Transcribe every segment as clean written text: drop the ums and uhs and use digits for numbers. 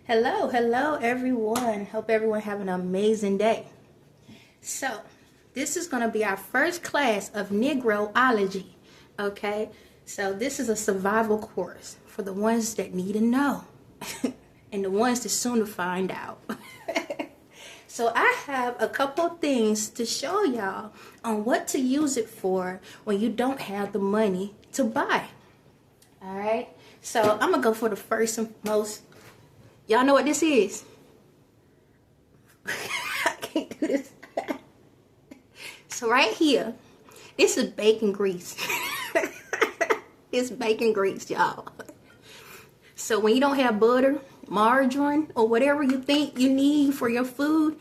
Hello everyone. Hope everyone have an amazing day. So, this is going to be our first class of Negro-Ology. Okay? So, this is a survival course for the ones that need to know and the ones that soon to find out. So, I have a couple things to show y'all on what to use it for when you don't have the money to buy. All right? So, I'm going to go for the first and most. Y'all know what this is? I can't do this. So right here, this is bacon grease. It's bacon grease, y'all. So when you don't have butter, margarine, or whatever you think you need for your food,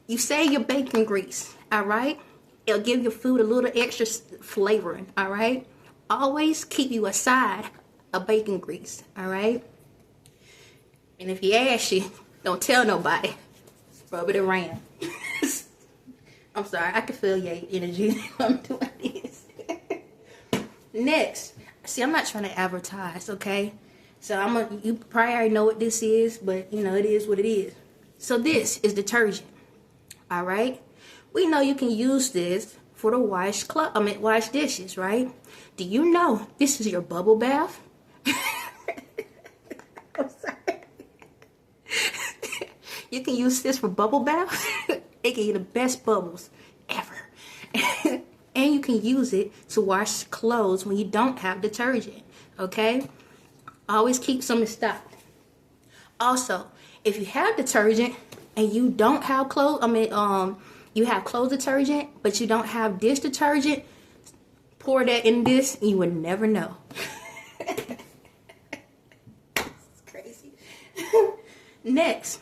you save your bacon grease, all right? It'll give your food a little extra flavoring, all right? Always keep you a side of bacon grease, all right? And if you ask you, don't tell nobody. Rub it around. I'm sorry, I can feel your energy when I'm doing this. Next, see, I'm not trying to advertise, okay? So you probably already know what this is, but you know, it is what it is. So this is detergent, all right? We know you can use this for the wash dishes, right? Do you know this is your bubble bath? I'm sorry. You can use this for bubble bath. It can get the best bubbles ever. And you can use it to wash clothes when you don't have detergent. Okay? Always keep some in stock. Also, if you have detergent and you don't have you have clothes detergent, but you don't have dish detergent, pour that in this and you would never know. It's crazy. Next.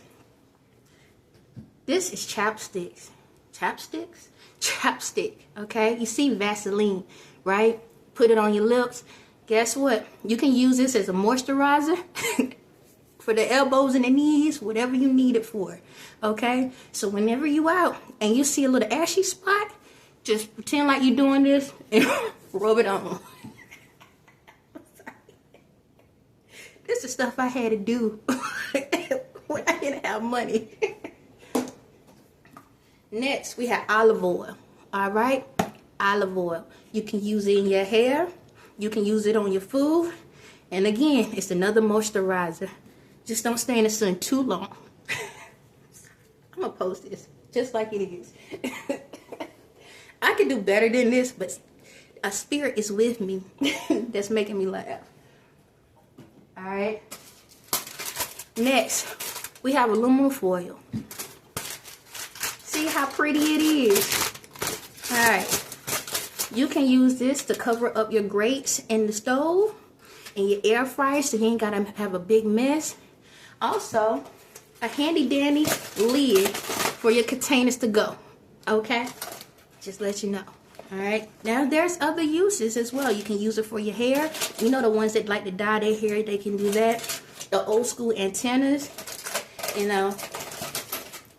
This is chapsticks. Chapsticks? Chapstick, okay? You see Vaseline, right? Put it on your lips. Guess what? You can use this as a moisturizer for the elbows and the knees, whatever you need it for, okay? So whenever you out and you see a little ashy spot, just pretend like you're doing this and rub it on. This is stuff I had to do when I didn't have money. Next, we have olive oil. All right? Olive oil. You can use it in your hair. You can use it on your food. And again, it's another moisturizer. Just don't stay in the sun too long. I'm going to post this just like it is. I could do better than this, but a spirit is with me that's making me laugh. All right? Next, we have aluminum foil. See how pretty it is. Alright. You can use this to cover up your grates in the stove and your air fryer so you ain't gotta have a big mess. Also, a handy dandy lid for your containers to go. Okay? Just let you know. Alright. Now there's other uses as well. You can use it for your hair. You know, the ones that like to dye their hair, they can do that. The old school antennas. You know.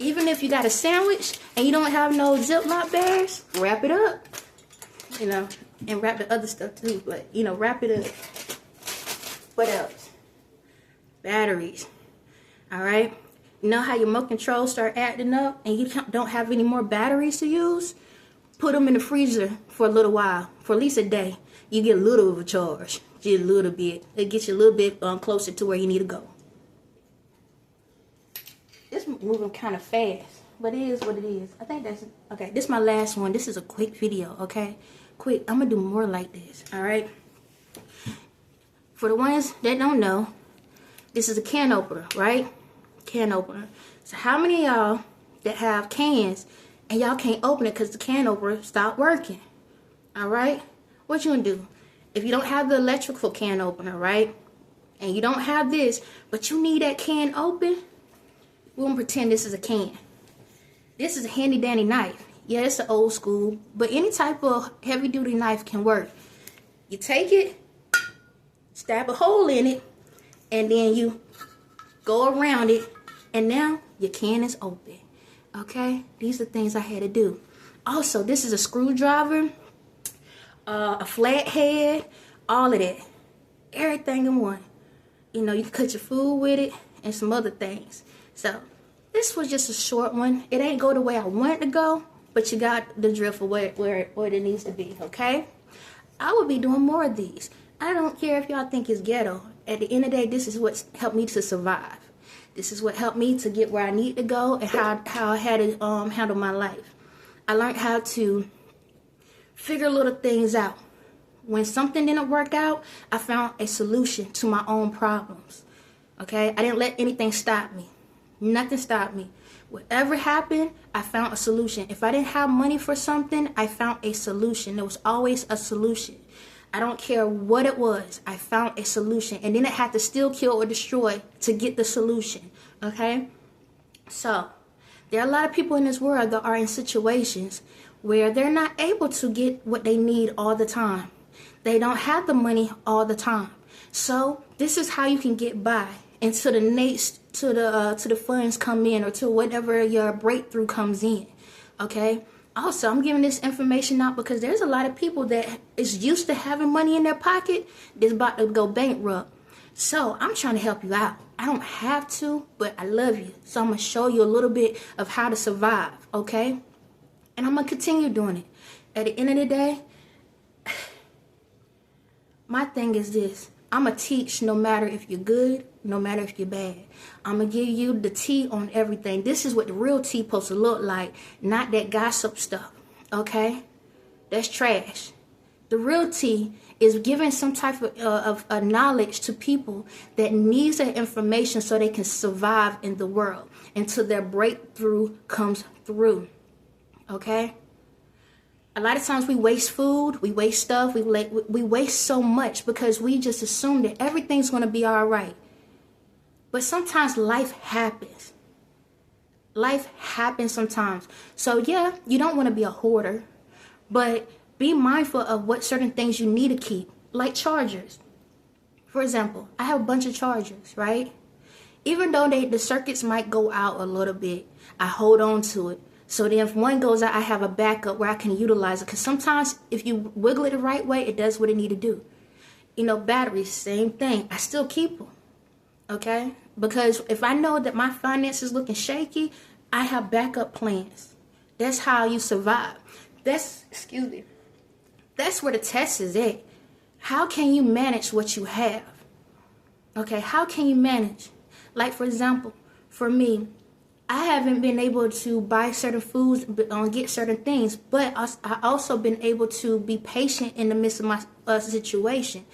Even if you got a sandwich and you don't have no Ziploc bags, wrap it up. You know, and wrap the other stuff too. But, you know, wrap it up. What else? Batteries. Alright? You know how your remote controls start acting up and you don't have any more batteries to use? Put them in the freezer for a little while. For at least a day. You get a little of a charge. Just a little bit. It gets you a little bit closer to where you need to go. This moving kind of fast, but it is what it is. I think that's okay. This is my last one. This is a quick video, okay? Quick. I'm gonna do more like this. All right. For the ones that don't know, this is a can opener, right? Can opener. So how many of y'all that have cans and y'all can't open it because the can opener stopped working? All right. What you gonna do? If you don't have the electrical can opener, right, and you don't have this, but you need that can open. We're going to pretend this is a can. This is a handy dandy knife. Yeah, it's an old school, but any type of heavy duty knife can work. You take it, stab a hole in it, and then you go around it, and now your can is open. Okay? These are things I had to do. Also, this is a screwdriver, a flathead, all of that. Everything in one. You know, you can cut your food with it. and some other things. So this was just a short one. It ain't go the way I want it to go, but you got the drift of where it needs to be, okay? I will be doing more of these. I don't care if y'all think it's ghetto. At the end of the day, this is what's helped me to survive. This is what helped me to get where I need to go and how I had to handle my life. I learned how to figure little things out. When something didn't work out, I found a solution to my own problems. Okay? I didn't let anything stop me. Nothing stopped me. Whatever happened, I found a solution. If I didn't have money for something, I found a solution. There was always a solution. I don't care what it was. I found a solution. And then it had to still kill or destroy to get the solution. Okay? So, there are a lot of people in this world that are in situations where they're not able to get what they need all the time. They don't have the money all the time. So, this is how you can get by until the funds come in or till whatever your breakthrough comes in. Okay? Also, I'm giving this information out because there's a lot of people that is used to having money in their pocket that's about to go bankrupt. So, I'm trying to help you out. I don't have to, but I love you. So, I'm going to show you a little bit of how to survive, okay? And I'm going to continue doing it. At the end of the day, my thing is this. I'm going to teach no matter if you're good, no matter if you're bad. I'm going to give you the tea on everything. This is what the real tea supposed to look like, not that gossip stuff, okay? That's trash. The real tea is giving some type of knowledge to people that needs that information so they can survive in the world until their breakthrough comes through, okay? A lot of times we waste food, we waste stuff, we waste so much because we just assume that everything's going to be all right. But sometimes life happens. Life happens sometimes. So yeah, you don't want to be a hoarder, but be mindful of what certain things you need to keep, like chargers. For example, I have a bunch of chargers, right? Even though the circuits might go out a little bit, I hold on to it. So then if one goes out, I have a backup where I can utilize it. Because sometimes if you wiggle it the right way, it does what it need to do. You know, batteries, same thing. I still keep them. Okay? Because if I know that my finances looking shaky, I have backup plans. That's how you survive. That's where the test is at. How can you manage what you have? Okay, how can you manage? Like, for example, for me, I haven't been able to buy certain foods, get certain things, but I also been able to be patient in the midst of my situation.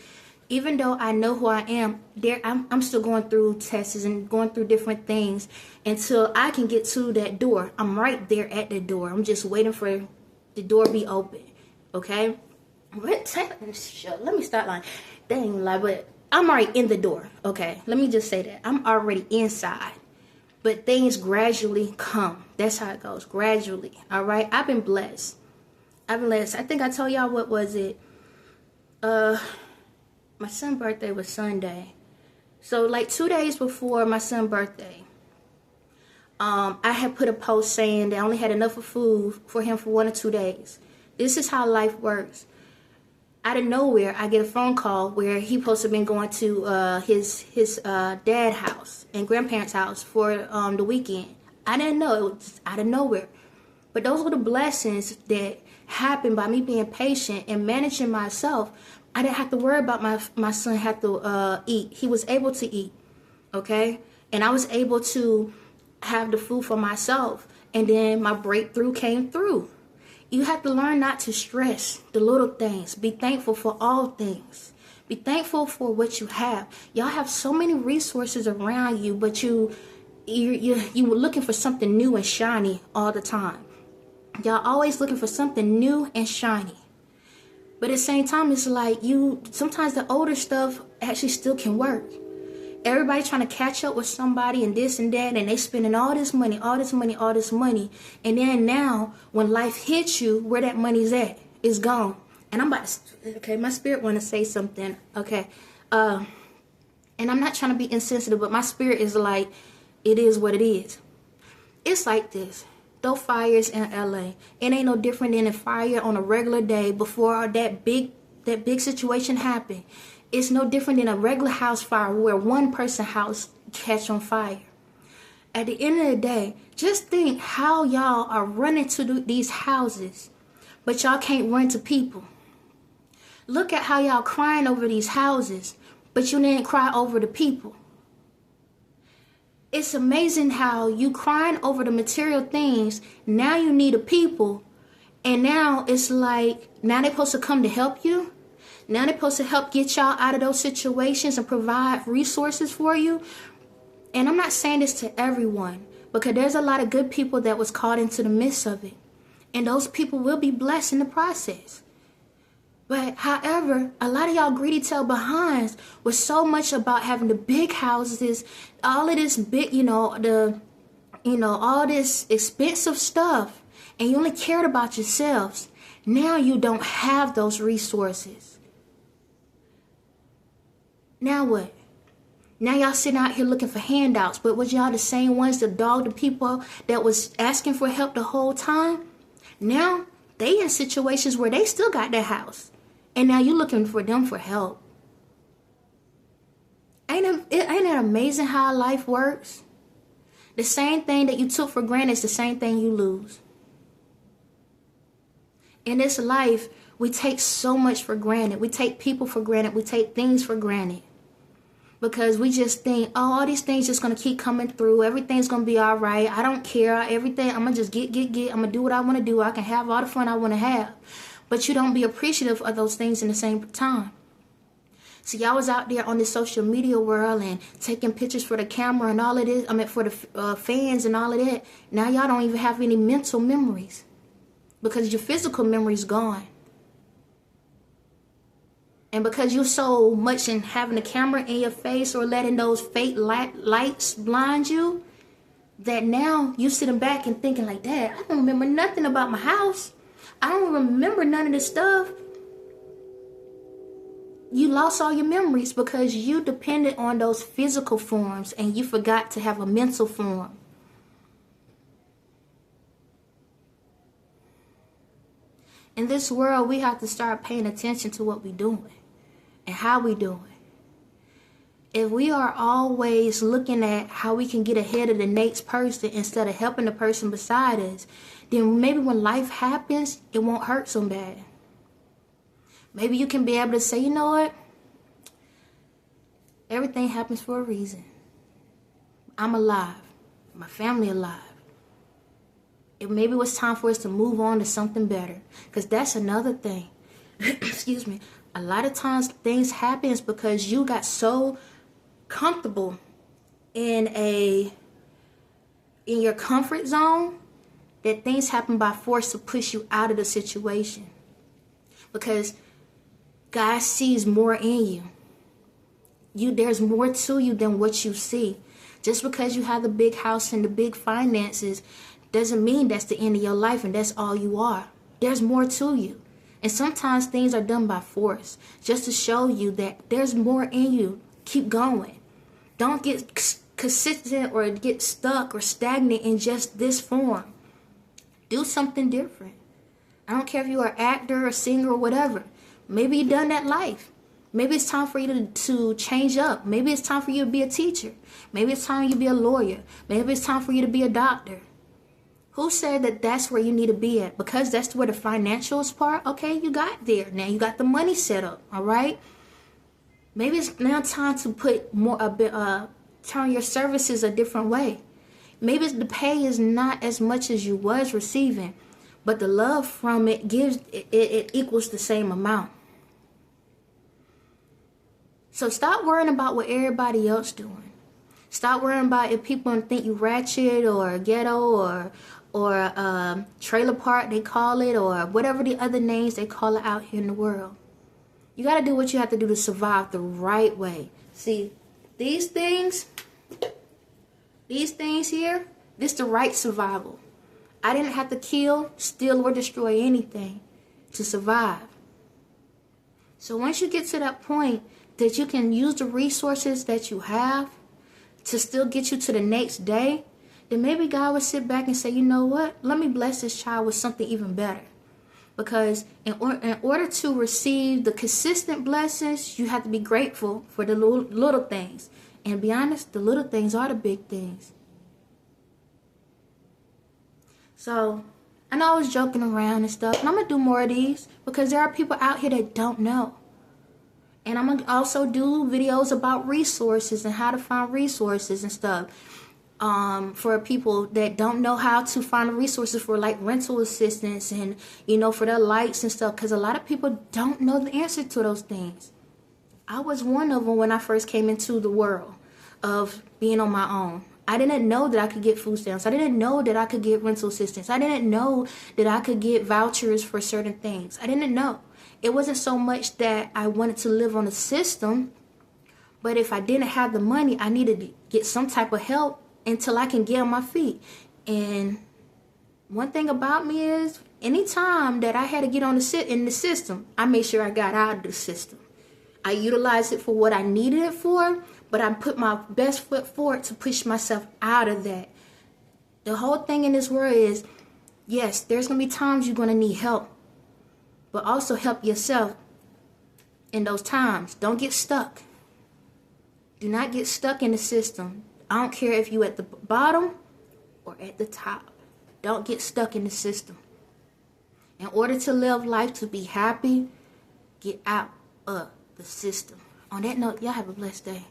Even though I know who I am, I'm still going through tests and going through different things until I can get to that door. I'm right there at the door. I'm just waiting for the door be open. Okay? Let me start lying. Dang, lie, but I'm right in the door. Okay? Let me just say that. I'm already inside. But things gradually come. That's how it goes. Gradually. All right? I've been blessed. I think I told y'all, what was it? My son's birthday was Sunday. So like 2 days before my son's birthday, I had put a post saying that I only had enough of food for him for 1 or 2 days. This is how life works. Out of nowhere, I get a phone call where he supposed to have been going to his dad's house and grandparents' house for the weekend. I didn't know. It was just out of nowhere. But those were the blessings that happened by me being patient and managing myself. I didn't have to worry about my son had to eat. He was able to eat, okay? And I was able to have the food for myself. And then my breakthrough came through. You have to learn not to stress the little things. Be thankful for all things. Be thankful for what you have. Y'all have so many resources around you, but you were looking for something new and shiny all the time. Y'all always looking for something new and shiny. But at the same time, it's like sometimes the older stuff actually still can work. Everybody trying to catch up with somebody and this and that, and they spending all this money. And then now, when life hits you, where that money's at, it's gone. And I'm about to, okay, my spirit want to say something, okay. And I'm not trying to be insensitive, but my spirit is like, it is what it is. It's like this. Those fires in LA, it ain't no different than a fire on a regular day before that big situation happened. It's no different than a regular house fire where one person's house catch on fire. At the end of the day, just think how y'all are running to these houses, but y'all can't run to people. Look at how y'all crying over these houses, but you didn't cry over the people. It's amazing how you crying over the material things. Now you need the people. And now it's like, now they're supposed to come to help you. Now they're supposed to help get y'all out of those situations and provide resources for you. And I'm not saying this to everyone, because there's a lot of good people that was caught into the midst of it. And those people will be blessed in the process. But however, a lot of y'all greedy tail behinds was so much about having the big houses, all of this big, all this expensive stuff, and you only cared about yourselves. Now you don't have those resources. Now what? Now y'all sitting out here looking for handouts, but was y'all the same ones that dogged the people that was asking for help the whole time? Now they in situations where they still got their house. And now you're looking for them for help. Ain't it amazing how life works? The same thing that you took for granted is the same thing you lose. In this life, we take so much for granted. We take people for granted. We take things for granted. Because we just think, oh, all these things just going to keep coming through. Everything's going to be all right. I don't care. Everything, I'm going to just get. I'm going to do what I want to do. I can have all the fun I want to have. But you don't be appreciative of those things in the same time. So y'all was out there on the social media world and taking pictures for the camera and all of this. For the fans and all of that. Now y'all don't even have any mental memories. Because your physical memory's gone. And because you're so much in having a camera in your face or letting those fake lights blind you, that now you sitting back and thinking like, Dad, I don't remember nothing about my house. I don't remember none of this stuff. You lost all your memories because you depended on those physical forms and you forgot to have a mental form. In this world, we have to start paying attention to what we're doing and how we're doing. If we are always looking at how we can get ahead of the next person instead of helping the person beside us, then maybe when life happens, it won't hurt so bad. Maybe you can be able to say, you know what? Everything happens for a reason. I'm alive. My family alive. Maybe it was time for us to move on to something better. Because that's another thing. Excuse me. A lot of times things happen because you got so comfortable in your comfort zone that things happen by force to push you out of the situation. Because God sees more in you. There's more to you than what you see. Just because you have the big house and the big finances doesn't mean that's the end of your life and that's all you are. There's more to you. And sometimes things are done by force just to show you that there's more in you. Keep going. Don't get consistent or get stuck or stagnant in just this form. Do something different. I don't care if you're an actor or singer or whatever. Maybe you've done that life. Maybe it's time for you to change up. Maybe it's time for you to be a teacher. Maybe it's time for you to be a lawyer. Maybe it's time for you to be a doctor. Who said that that's where you need to be at? Because that's where the financials part. Okay, you got there. Now you got the money set up. All right. Maybe it's now time to put turn your services a different way. Maybe the pay is not as much as you was receiving, but the love from it it equals the same amount. So stop worrying about what everybody else doing. Stop worrying about if people think you ratchet or ghetto or trailer park they call it, or whatever the other names they call it out here in the world. You got to do what you have to do to survive the right way. See, these things here, this is the right survival. I didn't have to kill, steal, or destroy anything to survive. So once you get to that point that you can use the resources that you have to still get you to the next day, then maybe God would sit back and say, you know what? Let me bless this child with something even better. Because in order to receive the consistent blessings, you have to be grateful for the little things. And be honest, the little things are the big things. So, I know I was joking around and stuff, and I'm going to do more of these because there are people out here that don't know. And I'm going to also do videos about resources and how to find resources and stuff. For people that don't know how to find resources for like rental assistance and, you know, for their lights and stuff. Because a lot of people don't know the answer to those things. I was one of them when I first came into the world of being on my own. I didn't know that I could get food stamps. I didn't know that I could get rental assistance. I didn't know that I could get vouchers for certain things. I didn't know. It wasn't so much that I wanted to live on the system, but if I didn't have the money, I needed to get some type of help until I can get on my feet. And one thing about me is, anytime that I had to get on in the system, I made sure I got out of the system. I utilized it for what I needed it for, but I put my best foot forward to push myself out of that. The whole thing in this world is, yes, there's going to be times you're going to need help, but also help yourself in those times. Don't get stuck. Do not get stuck in the system. I don't care if you're at the bottom or at the top. Don't get stuck in the system. In order to live life to be happy, get out of the system. On that note, y'all have a blessed day.